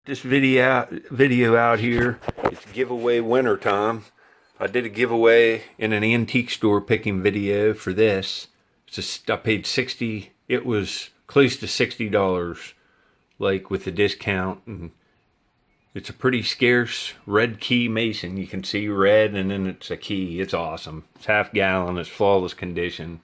This video out here, it's giveaway winter time. I did a giveaway in an antique store picking video for this. I paid $60, it was close to $60, like with the discount. And it's a pretty scarce red key mason. You can see red and then it's a key. It's awesome. It's half gallon, it's flawless condition.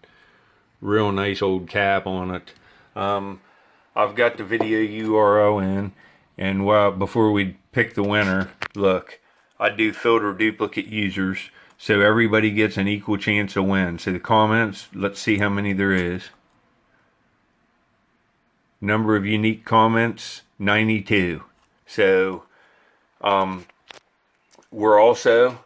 Real nice old cap on it. I've got the video URL in. And before we pick the winner, look, I do filter duplicate users, so everybody gets an equal chance to win. So the comments, let's see how many there is. Number of unique comments, 92. So, we're also,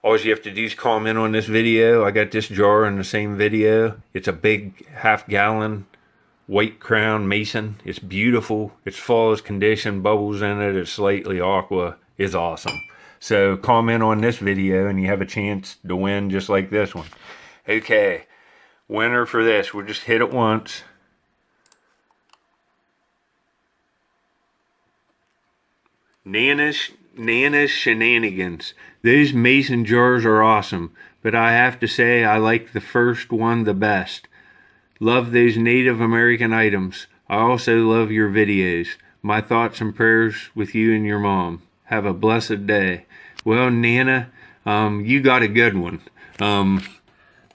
all you have to do is comment on this video. I got this jar in the same video. It's a big half-gallon white crown mason. It's beautiful. It's flawless condition. Bubbles in it. It's slightly aqua. It's awesome. So comment on this video and you have a chance to win just like this one. Okay, winner for this. We'll just hit it once. Nana's Shenanigans. Those mason jars are awesome, but I have to say I like the first one the best. Love those Native American items. I also love your videos. My thoughts and prayers with you and your mom. Have a blessed day. Well, Nana, you got a good one.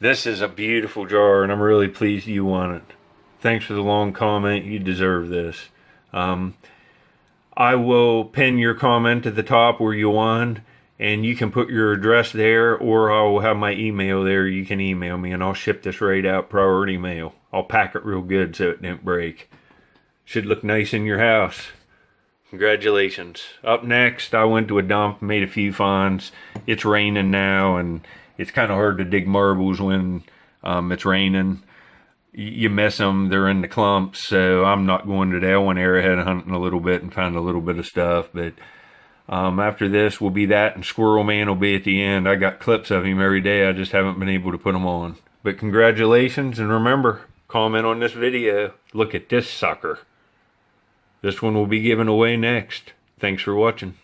This is a beautiful jar, and I'm really pleased you won it. Thanks for the long comment. You deserve this. I will pin your comment at the top where you won, and you can put your address there, or I will have my email there. You can email me and I'll ship this right out, priority mail. I'll pack it real good so it didn't break. Should look nice in your house. Congratulations. Up next, I went to a dump, made a few finds. It's raining now and it's kind of hard to dig marbles when it's raining. You miss them, they're in the clumps, so I'm not going today. I went arrowhead hunting a little bit and found a little bit of stuff, but after this will be that, and Squirrel Man will be at the end. I got clips of him every day. I just haven't been able to put them on. But congratulations, and remember, comment on this video. Look at this sucker. This one will be given away next. Thanks for watching.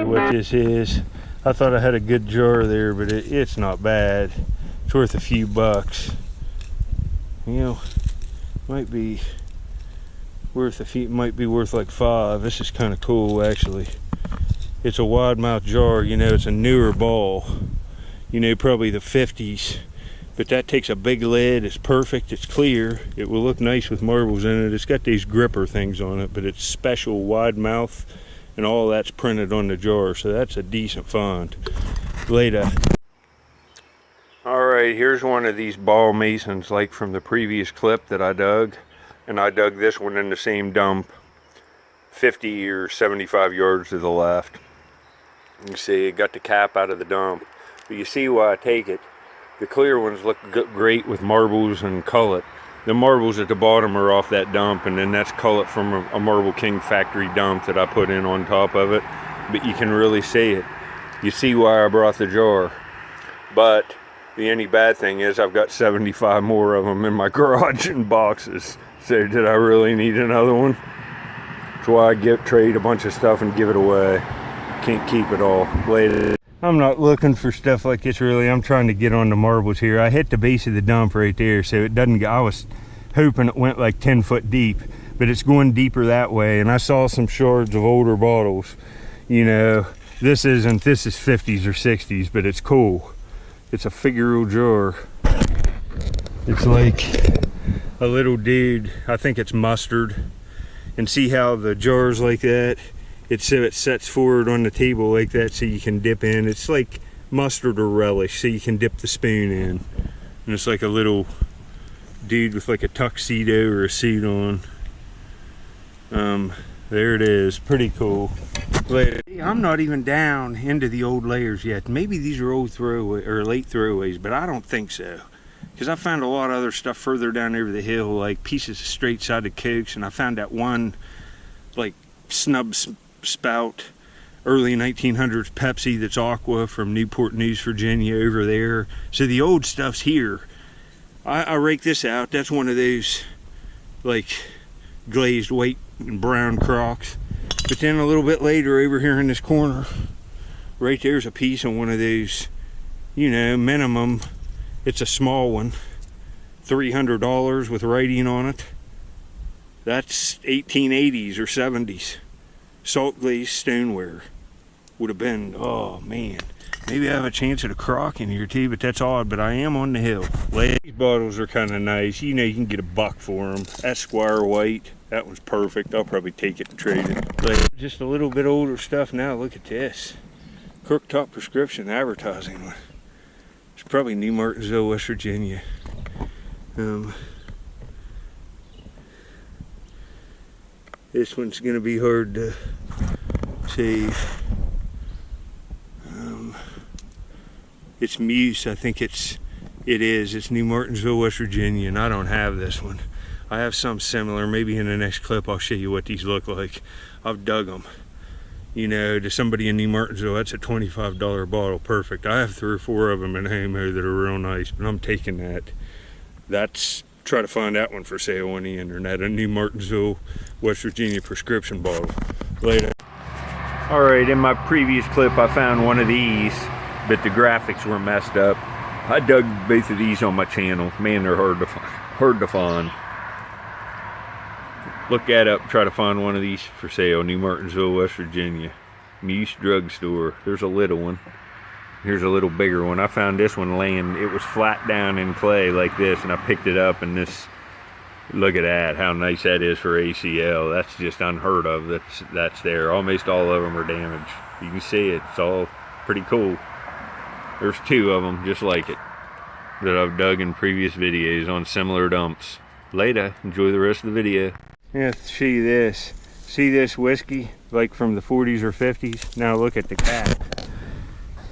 What this is, I thought I had a good jar there, but it's not bad. It's worth a few bucks. You know, might be worth a few, might be worth like $5. This is kind of cool actually. It's a wide mouth jar, you know, it's a newer ball, you know, probably the 50s, but that takes a big lid. It's perfect, it's clear, it will look nice with marbles in it. It's got these gripper things on it, but it's special wide mouth, and all that's printed on the jar, so that's a decent find. Later. Alright, here's one of these ball masons like from the previous clip that I dug, and I dug this one in the same dump 50 or 75 yards to the left. You see it got the cap out of the dump, but you see why I take it. The clear ones look great with marbles and cullet. The marbles at the bottom are off that dump, and then that's cullet from a Marble King factory dump that I put in on top of it. But you can really see it. You see why I brought the jar. But the only bad thing is I've got 75 more of them in my garage in boxes. So did I really need another one? That's why I trade a bunch of stuff and give it away. Can't keep it all. Later. I'm not looking for stuff like this really. I'm trying to get on the marbles here. I hit the base of the dump right there, so it doesn't go. I was hoping it went like 10 foot deep, but it's going deeper that way. And I saw some shards of older bottles. You know, this is 50s or 60s, but it's cool. It's a figural jar. It's like a little dude, I think it's mustard. And see how the jar's like that? It's so it sets forward on the table like that so you can dip in. It's like mustard or relish, so you can dip the spoon in. And it's like a little dude with like a tuxedo or a suit on. There it is, pretty cool. Later. I'm not even down into the old layers yet. Maybe these are old throwaway or late throwaways, but I don't think so. Because I found a lot of other stuff further down over the hill, like pieces of straight-sided Cokes, and I found that one like snub spout early 1900s Pepsi that's aqua from Newport News, Virginia over there. So the old stuff's here. I rake this out. That's one of those like glazed white and brown Crocs. But then a little bit later over here in this corner, right there's a piece of one of those, you know, minimum, it's a small one, $300 with writing on it. That's 1880s or 70s. Salt glazed stoneware. Would have been, oh man. Maybe I have a chance at a Croc in here too, but that's odd, but I am on the hill. These bottles are kind of nice. You know, you can get $1 for them. That's Squire White. That one's perfect. I'll probably take it and trade it. Just a little bit older stuff now. Look at this. Crooktop Prescription advertising one. It's probably New Martinsville, West Virginia. This one's gonna be hard to save. It's Muse, I think it is. It's New Martinsville, West Virginia, and I don't have this one. I have some similar. Maybe in the next clip I'll show you what these look like. I've dug them. You know, to somebody in New Martinsville, that's a $25 bottle, perfect. I have 3 or 4 of them in Homo that are real nice, but I'm taking that. That's, try to find that one for sale on the internet, a New Martinsville, West Virginia prescription bottle. Later. All right, in my previous clip I found one of these, but the graphics were messed up. I dug both of these on my channel. Man, they're hard to find. Look that up, try to find one of these for sale, New Martinsville, West Virginia. Muse Drug Store. There's a little one. Here's a little bigger one. I found this one laying, it was flat down in clay like this, and I picked it up, and this, look at that, how nice that is for ACL. That's just unheard of. That's there. Almost all of them are damaged. You can see it. It's all pretty cool. There's 2 of them just like it that I've dug in previous videos on similar dumps. Later, enjoy the rest of the video. Yeah, show you this. See this whiskey, like from the 40s or 50s? Now look at the cap.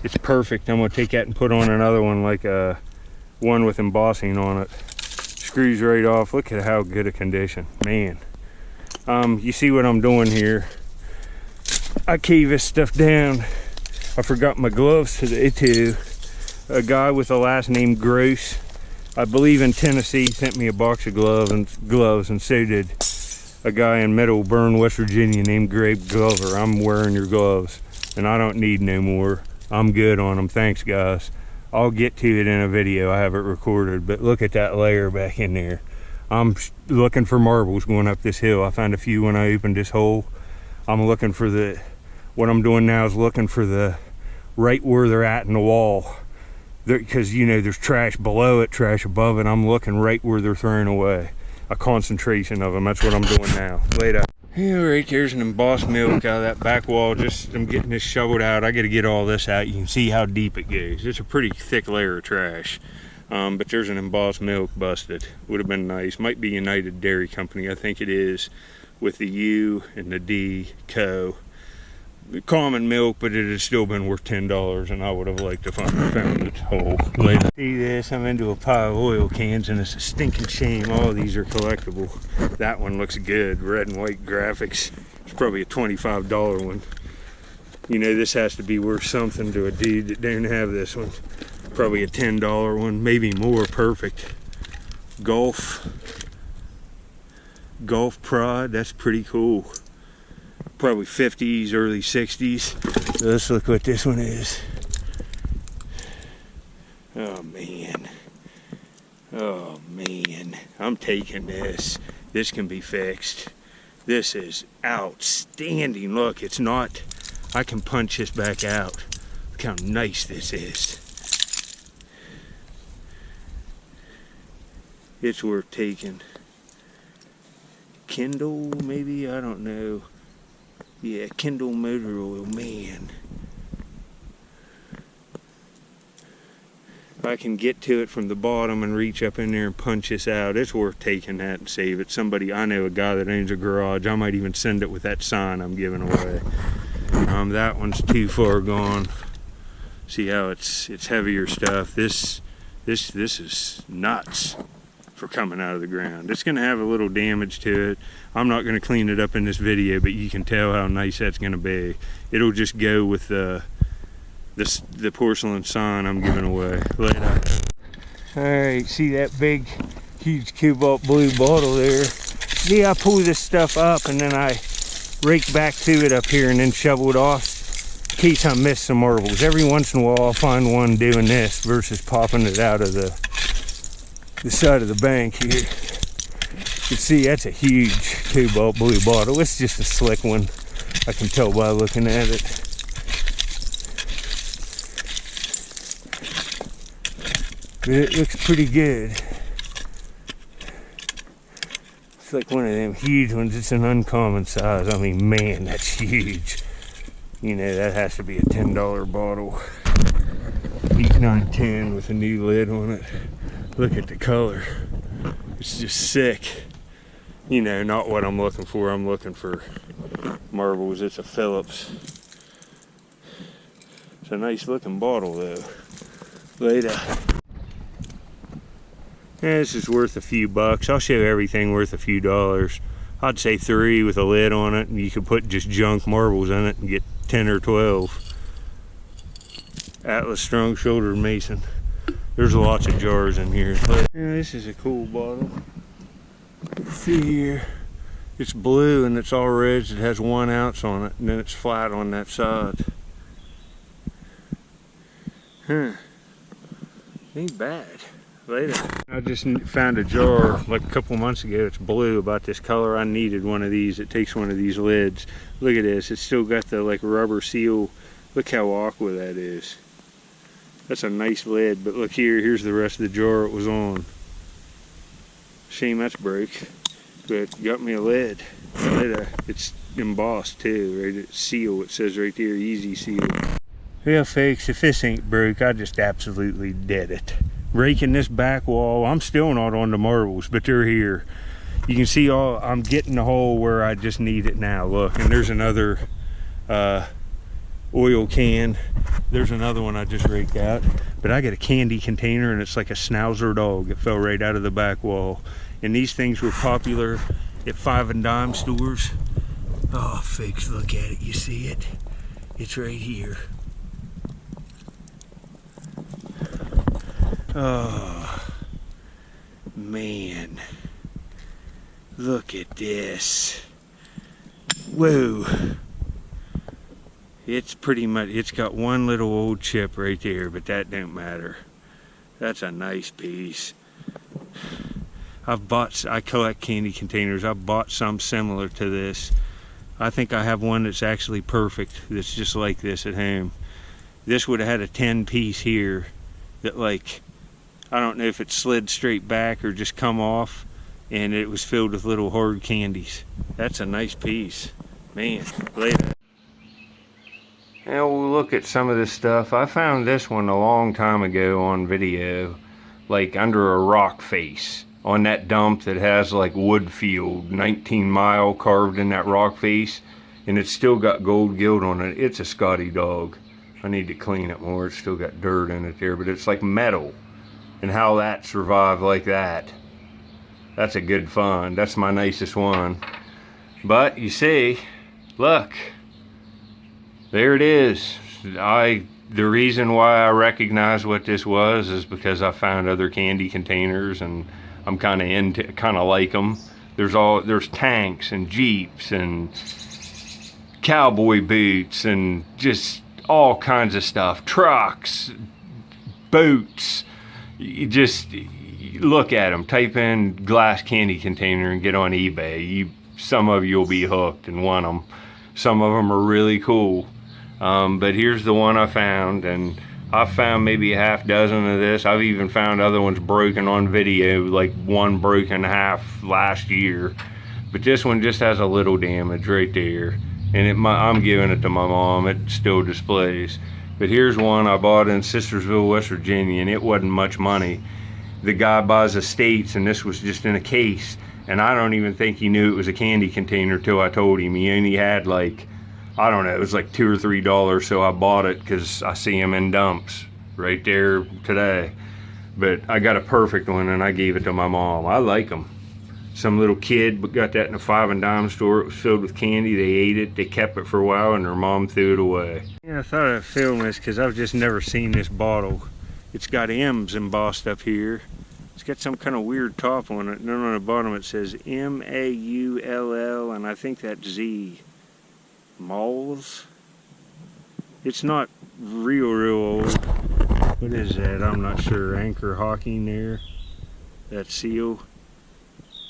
It's perfect. I'm gonna take that and put on another one, like a one with embossing on it. Screws right off. Look at how good a condition, man. You see what I'm doing here? I cave this stuff down. I forgot my gloves today too. A guy with the last name Gross, I believe in Tennessee, sent me a box of gloves, and so did a guy in Middleburn, West Virginia named Grape Glover. I'm wearing your gloves, and I don't need no more. I'm good on them. Thanks, guys. I'll get to it in a video. I have it recorded, but look at that layer back in there. I'm looking for marbles going up this hill. I found a few when I opened this hole. I'm looking for what I'm doing now is looking for the right where they're at in the wall. Because, you know, there's trash below it, trash above it. I'm looking right where they're throwing away. A concentration of them. That's what I'm doing now. Later. Yeah, right there's an embossed milk out of that back wall. I'm getting this shoveled out. I got to get all this out. You can see how deep it goes. It's a pretty thick layer of trash. But there's an embossed milk busted. Would have been nice. Might be United Dairy Company. I think it is, with the U and the D, Co. Common milk, but it has still been worth $10, and I would have liked to found it whole. Later. See this? I'm into a pile of oil cans, and it's a stinking shame. All of these are collectible. That one looks good. Red and white graphics. It's probably a $25 one. You know, this has to be worth something to a dude that don't have this one. Probably a $10 one, maybe more. Perfect. Golf Prod. That's pretty cool. Probably 50s, early 60s. Let's look what this one is. Oh man. Oh man. I'm taking this. This can be fixed. This is outstanding. Look, it's not, I can punch this back out. Look how nice this is. It's worth taking. Kindle, maybe, I don't know. Yeah, Kindle motor oil, man. If I can get to it from the bottom and reach up in there and punch this out, it's worth taking that and save it. Somebody, I know a guy that owns a garage. I might even send it with that sign I'm giving away. That one's too far gone. See how it's heavier stuff. This is nuts for coming out of the ground. It's gonna have a little damage to it. I'm not gonna clean it up in this video, but you can tell how nice that's gonna be. It'll just go with the porcelain sign I'm giving away later. All right, see that big, huge cobalt blue bottle there? See, I pull this stuff up and then I rake back to it up here and then shovel it off in case I miss some marbles. Every once in a while I'll find one doing this versus popping it out of the side of the bank here. You can see that's a huge cobalt blue bottle. It's just a slick one. I can tell by looking at it. But it looks pretty good. It's like one of them huge ones. It's an uncommon size. I mean, man, that's huge. You know, that has to be a $10 bottle. 8, 9, 10 with a new lid on it. Look at the color. It's just sick. You know, not what I'm looking for. I'm looking for marbles. It's a Phillips. It's a nice looking bottle though. Later. Yeah, this is worth a few bucks. I'll show everything worth a few dollars. I'd say 3 with a lid on it, and you could put just junk marbles in it and get 10 or 12. Atlas strong shouldered mason. There's lots of jars in here. Yeah, this is a cool bottle. See here, it's blue and it's all ridged. It has 1 ounce on it, and then it's flat on that side. Huh? Ain't bad. Later. I just found a jar like a couple months ago. It's blue, about this color. I needed one of these. It takes one of these lids. Look at this. It's still got the like rubber seal. Look how aqua that is. That's a nice lid, but look here, here's the rest of the jar it was on. Shame that's broke, but got me a lid. It's embossed too, right? It's seal, it says right there, easy seal. Well folks, if this ain't broke, I just absolutely did it. Raking this back wall, I'm still not on the marbles, but they're here. You can see I'm getting the hole where I just need it now, look, and there's another oil can. There's another one I just raked out, but I got a candy container and it's like a schnauzer dog. It fell right out of the back wall, and these things were popular at 5 and dime stores. Oh folks, look at it. You see it? It's right here. Oh man, look at this. Whoa. It's pretty much, it's got one little old chip right there, but that don't matter. That's a nice piece. I collect candy containers. I've bought some similar to this. I think I have one that's actually perfect, that's just like this at home. This would have had a 10 piece here that, like, I don't know if it slid straight back or just come off, and it was filled with little hard candies. That's a nice piece. Man, later. Now we'll look at some of this stuff. I found this one a long time ago on video, like under a rock face on that dump that has like Woodfield 19 Mile carved in that rock face, and it's still got gold gilt on it. It's a Scotty dog. I need to clean it more. It's still got dirt in it there, but it's like metal, and how that survived like that. That's a good find. That's my nicest one. But you see, look. There it is. The reason why I recognize what this was is because I found other candy containers, and I'm kind of like them. There's tanks and Jeeps and cowboy boots and just all kinds of stuff. Trucks, boats. You just look at them. Type in glass candy container and get on eBay. some of you will be hooked and want them. Some of them are really cool. But here's the one I found, and I've found maybe a half dozen of this. I've even found other ones broken on video, like one broken half last year. But this one just has a little damage right there. And I'm giving it to my mom. It still displays. But here's one I bought in Sistersville, West Virginia, and it wasn't much money. The guy buys estates, and this was just in a case. And I don't even think he knew it was a candy container till I told him. He only had like, I don't know, it was like $2 or $3, so I bought it because I see them in dumps right there today. But I got a perfect one, and I gave it to my mom. I like them. Some little kid got that in a 5 and dime store. It was filled with candy. They ate it. They kept it for a while, and their mom threw it away. Yeah, I thought I'd film this because I've just never seen this bottle. It's got M's embossed up here. It's got some kind of weird top on it. And then on the bottom it says M-A-U-L-L, and I think that's Z. Malls. It's not real old. What is that? I'm not sure. Anchor Hawking there. That seal.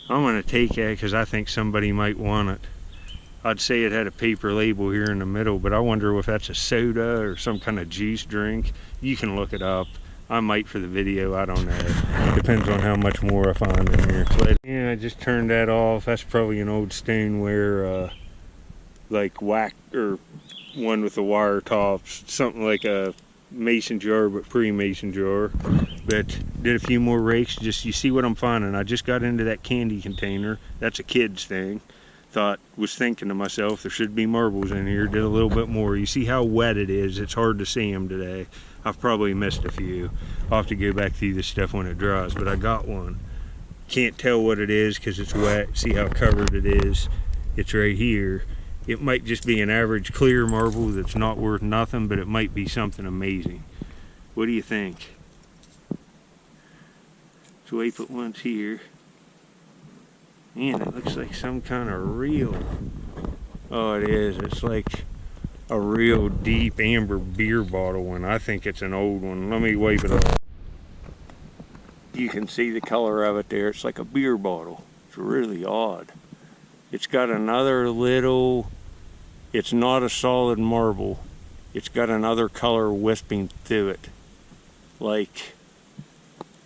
I'm going to take that because I think somebody might want it. I'd say it had a paper label here in the middle, but I wonder if that's a soda or some kind of juice drink. You can look it up. I might for the video, I don't know. Depends on how much more I find in here. But yeah, I just turned that off. That's probably an old stoneware, like whack, or one with the wire tops. Something like a mason jar, but pre-mason jar. But did a few more rakes. Just, you see what I'm finding. I just got into that candy container. That's a kid's thing. Was thinking to myself, there should be marbles in here. Did a little bit more. You see how wet it is. It's hard to see them today. I've probably missed a few. I'll have to go back through this stuff when it dries, but I got one. Can't tell what it is because it's wet. See how covered it is. It's right here. It might just be an average clear marble that's not worth nothing, but it might be something amazing. What do you think? So I put ones here. Man, it looks like some kind of real. Oh, it is. It's like a real deep amber beer bottle one. I think it's an old one. Let me wipe it off. You can see the color of it there. It's like a beer bottle. It's really odd. It's got another little, it's not a solid marble. It's got another color wisping through it. Like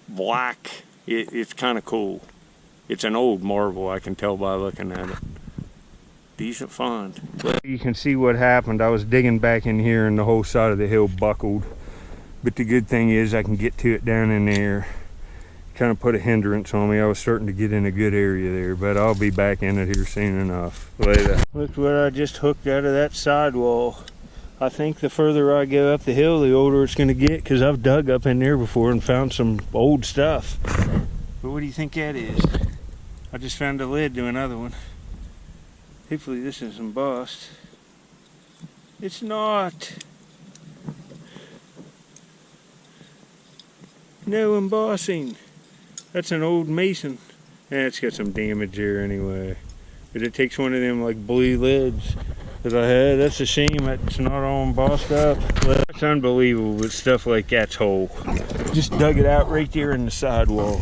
black. It's kind of cool. It's an old marble, I can tell by looking at it. Decent find. You can see what happened. I was digging back in here and the whole side of the hill buckled. But the good thing is I can get to it down in there. Kind of put a hindrance on me. I was starting to get in a good area there, but I'll be back in it here soon enough. Later. Look what I just hooked out of that sidewall. I think the further I go up the hill, the older it's going to get, because I've dug up in there before and found some old stuff. But what do you think that is? I just found a lid to another one. Hopefully this is embossed. It's not. No embossing. That's an old mason. It's got some damage there anyway. But it takes one of them like blue lids that I had. That's a shame it's not all embossed up. It's unbelievable, but stuff like that's whole. Just dug it out right there in the sidewall.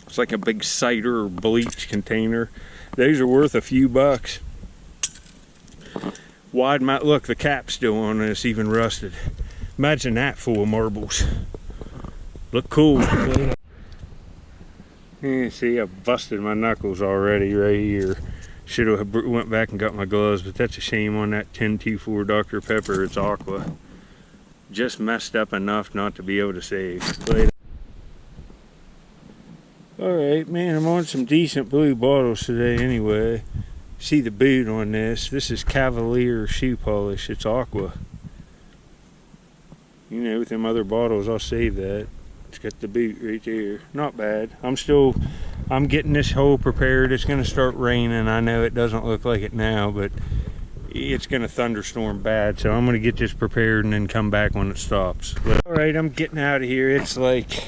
It's like a big cider or bleach container. Those are worth a few bucks. Wide mouth, look, the cap's still on and it's even rusted. Imagine that full of marbles. Look cool. Yeah, see, I busted my knuckles already right here. Should have went back and got my gloves, but that's a shame on that 1024 Dr. Pepper. It's aqua. Just messed up enough not to be able to save. Alright, man, I'm on some decent blue bottles today anyway. See the boot on this. This is Cavalier shoe polish. It's aqua. You know, with them other bottles, I'll save that. It's got the boot right there. Not bad. I'm getting this hole prepared. It's going to start raining. I know it doesn't look like it now, but it's going to thunderstorm bad. So I'm going to get this prepared and then come back when it stops. Alright, I'm getting out of here. It's like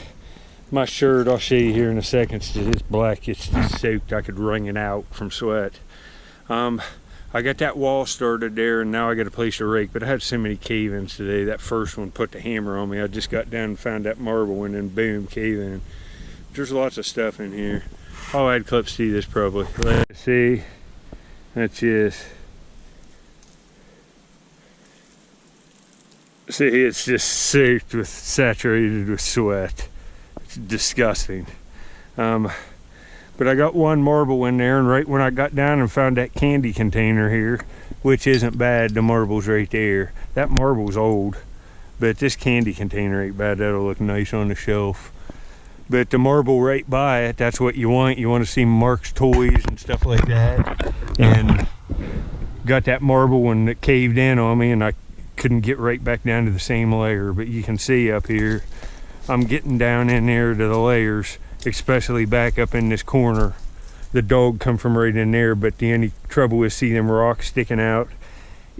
my shirt, I'll show you here in a second. It's black. It's soaked. I could wring it out from sweat. I got that wall started there, and now I got a place to rake, but I had so many cave-ins today. That first one put the hammer on me. I just got down and found that marble, and then boom, cave-in. There's lots of stuff in here. I'll add clips to this probably. Let's see. That's just. See, it's just soaked with, saturated with sweat. It's disgusting. But I got one marble in there, and right when I got down and found that candy container here, which isn't bad, the marble's right there. That marble's old, but this candy container ain't bad. That'll look nice on the shelf. But the marble right by it, that's what you want. You want to see Mark's toys and stuff like that. And got that marble when it caved in on me, and I couldn't get right back down to the same layer. But you can see up here, I'm getting down in there to the layers, especially back up in this corner. The dog come from right in there, but the only trouble is see them rocks sticking out.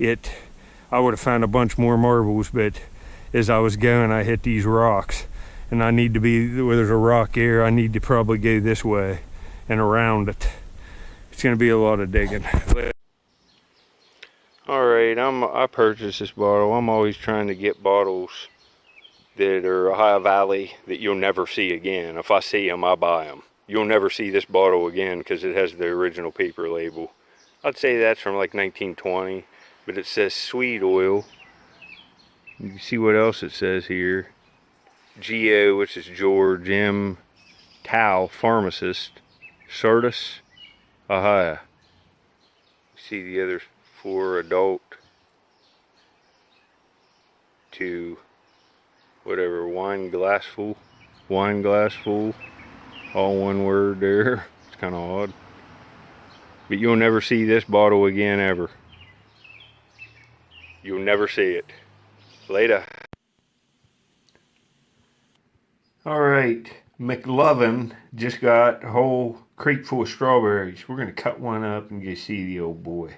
I would have found a bunch more marbles, but as I was going, I hit these rocks, and I need to be where there's a rock there. I need to probably go this way and around it. It's going to be a lot of digging. All right, I purchased this bottle. I'm always trying to get bottles that are high valley that you'll never see again. If I see them, I buy them. You'll never see this bottle again because it has the original paper label. I'd say that's from like 1920, but it says sweet oil. You can see what else it says here. Geo, which is George, M. Tao, pharmacist, Sardis, Ahia. See the other 4 adult to whatever, wine glass full, all one word there. It's kind of odd, but you'll never see this bottle again ever. You'll never see it. Later. All right, McLovin just got a whole crate full of strawberries. We're gonna cut one up and go see the old boy.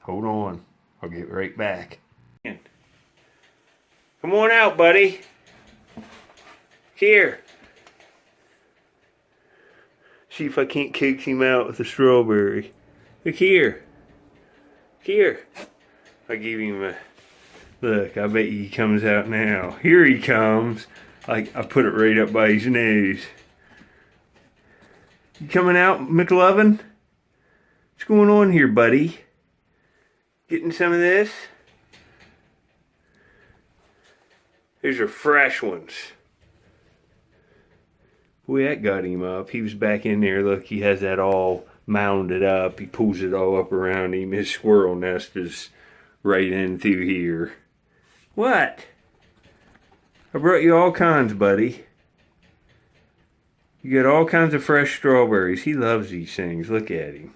Hold on, I'll get right back. Come on out, buddy. Here. See if I can't coax him out with a strawberry. Look here. Here. I give him a look. I bet he comes out now. Here he comes. I put it right up by his nose. You coming out, McLovin? What's going on here, buddy? Getting some of this? These are fresh ones. Boy, that got him up. He was back in there. Look, he has that all mounded up. He pulls it all up around him. His squirrel nest is right in through here. What? I brought you all kinds, buddy. You got all kinds of fresh strawberries. He loves these things. Look at him.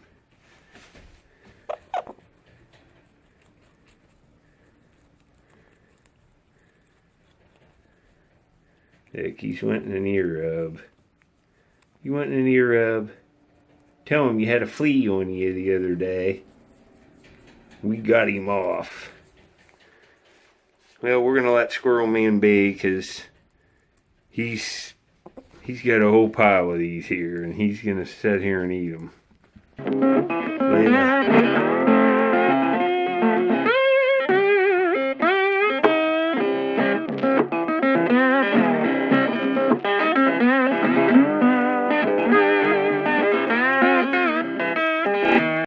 Look, he's wanting an ear rub. You want an ear rub? Tell him you had a flea on you the other day. We got him off. Well, we're gonna let Squirrel Man be, because he's got a whole pile of these here, and he's gonna sit here and eat them. Yeah.